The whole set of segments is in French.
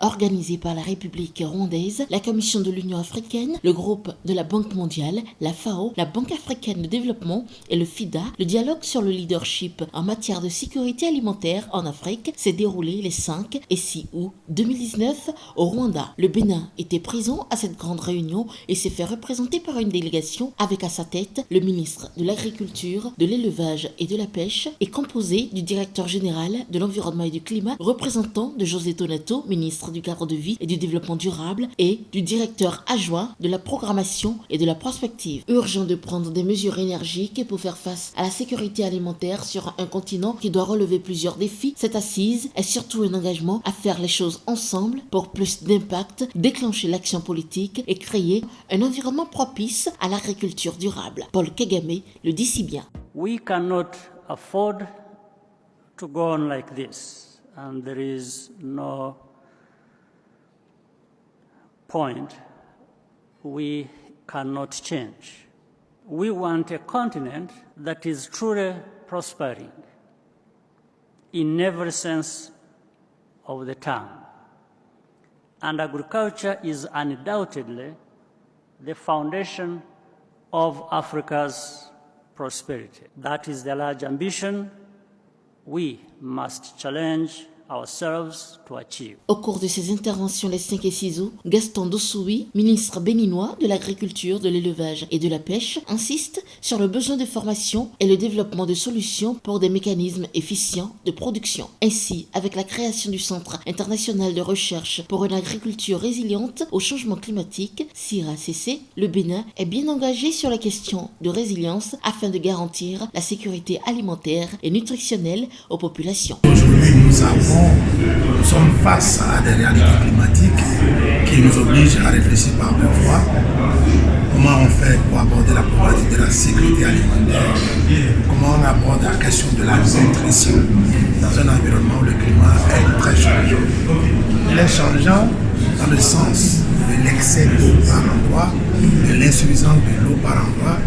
organisé par la République rwandaise, la Commission de l'Union africaine, le groupe de la Banque mondiale, la FAO, la Banque africaine de développement et le FIDA. Le dialogue sur le leadership en matière de sécurité alimentaire en Afrique s'est déroulé les 5 et 6 août 2019 au Rwanda. Le Bénin était présent à cette grande réunion et s'est fait représenter par une délégation avec à sa tête le ministre de l'Agriculture, de l'Élevage et de la Pêche et composé du directeur général de l'Environnement et du Climat, représentant de José Donato, ministre du Cadre de Vie et du Développement durable, et du directeur adjoint de la programmation et de la prospective. Urgent de prendre des mesures énergiques pour faire face à la sécurité alimentaire sur un continent qui doit relever plusieurs défis. Cette assise est surtout un engagement à faire les choses ensemble pour plus d'impact, déclencher l'action politique et créer un environnement propice à l'agriculture durable. Paul Kagame le dit si bien. We cannot afford to go on like this, and there is no point we cannot change. We want a continent that is truly prospering in every sense of the term. And agriculture is undoubtedly the foundation of Africa's prosperity. That is the large ambition we must challenge ourselves to achieve. Au cours de ses interventions les 5 et 6 août, Gaston Dossoui, ministre béninois de l'Agriculture, de l'Élevage et de la Pêche, insiste sur le besoin de formation et le développement de solutions pour des mécanismes efficients de production. Ainsi, avec la création du Centre international de recherche pour une agriculture résiliente au changement climatique, CIRACC, le Bénin est bien engagé sur la question de résilience afin de garantir la sécurité alimentaire et nutritionnelle aux populations. Aujourd'hui, nous sommes face à des réalités climatiques qui nous obligent à réfléchir par deux fois. Comment on fait pour aborder la problématique de la sécurité alimentaire? Comment on aborde la question de la nutrition dans un environnement où le climat est très changeant? Il est changeant dans le sens de l'excès d'eau par endroit, de l'insuffisance de l'eau par endroit,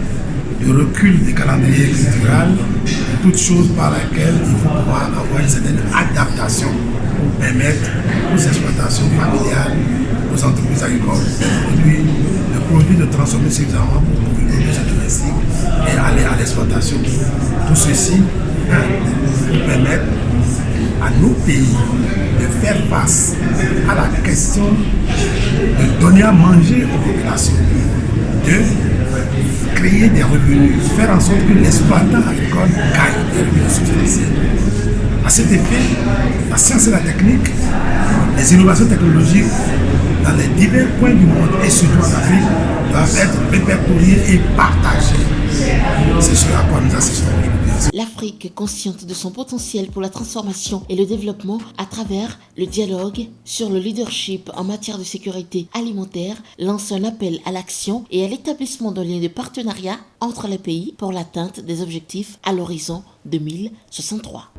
du recul des calendriers culturels, toutes choses par lesquelles il faut pouvoir avoir une certaine adaptation pour permettre aux exploitations familiales, aux entreprises agricoles de produire, de transformer suffisamment pour couvrir les besoins domestiques et aller à l'exploitation. Tout ceci pour permettre à nos pays de faire face à la question de donner à manger aux populations, de créer des revenus, faire en sorte que l'exploitant agricole gagne des revenus substantiels. À cet effet, la science et la technique, les innovations technologiques dans les divers points du monde et surtout en Afrique doivent être répertoriées et partagées. C'est ce à quoi nous assistons aujourd'hui. L'Afrique, consciente de son potentiel pour la transformation et le développement à travers le dialogue sur le leadership en matière de sécurité alimentaire, lance un appel à l'action et à l'établissement d'un lien de partenariat entre les pays pour l'atteinte des objectifs à l'horizon 2063.